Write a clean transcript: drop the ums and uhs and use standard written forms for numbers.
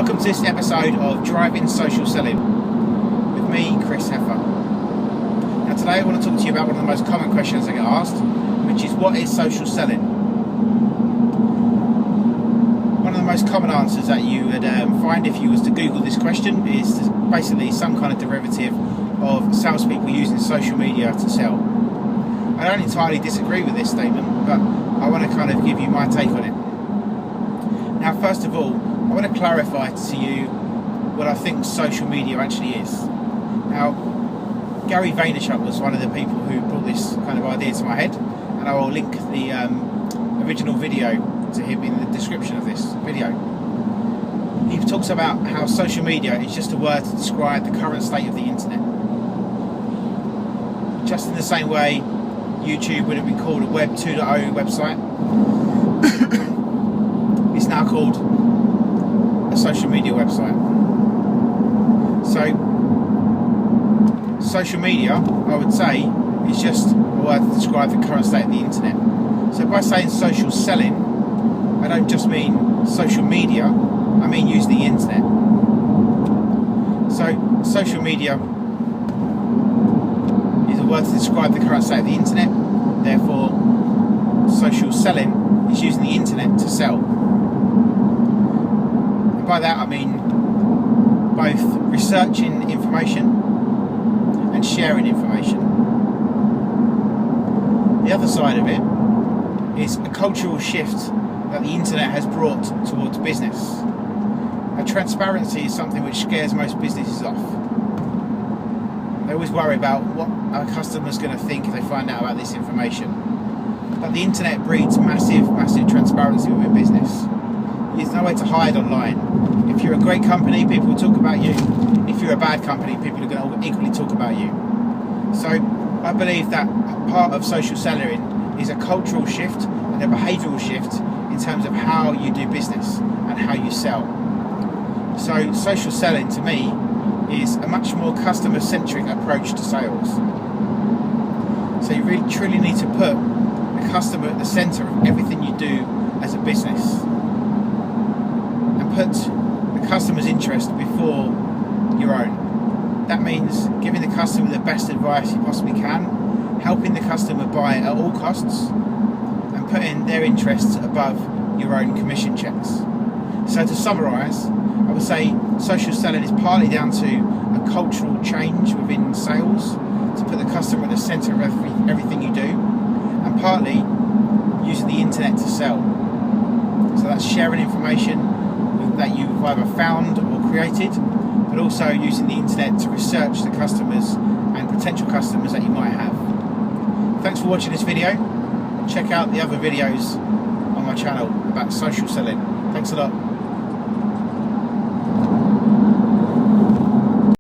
Welcome to this episode of Driving Social Selling with me, Chris Heffer. Now today I want to talk to you about one of the most common questions I get asked, which is what is social selling? One of the most common answers that you would find if you was to Google this question is basically some kind of derivative of salespeople using social media to sell. I don't entirely disagree with this statement, but I want to kind of give you my take on it. Now, first of all, I want to clarify to you what I think social media actually is. Now, Gary Vaynerchuk was one of the people who brought this kind of idea to my head, and I will link the original video to him in the description of this video. He talks about how social media is just a word to describe the current state of the internet. Just in the same way YouTube would have been called a Web 2.0 website, it's now called a social media website. So, social media, I would say, is just a word to describe the current state of the internet. So by saying social selling, I don't just mean social media, I mean use the internet. So, social media is a word to describe the current state of the internet, therefore social selling is using the internet to sell. And by that I mean both researching information and sharing information. The other side of it is a cultural shift that the internet has brought towards business. Transparency is something which scares most businesses off. They always worry about what our customers are going to think if they find out about this information. But the internet breeds massive transparency within business. There's nowhere to hide online. If you're a great company, people will talk about you. If you're a bad company, people are going to equally talk about you. So I believe that part of social selling is a cultural shift and a behavioural shift in terms of how you do business and how you sell. So social selling to me is a much more customer-centric approach to sales. So you really truly need to put the customer at the centre of everything you do as a business, and put the customer's interest before your own. That means giving the customer the best advice you possibly can, helping the customer buy at all costs, and putting their interests above your own commission checks. So to summarise, I would say social selling is partly down to a cultural change within sales to put the customer at the centre of everything you do, and partly using the internet to sell. So that's sharing information that you've either found or created, but also using the internet to research the customers and potential customers that you might have. Thanks for watching this video. Check out the other videos on my channel about social selling. Thanks a lot.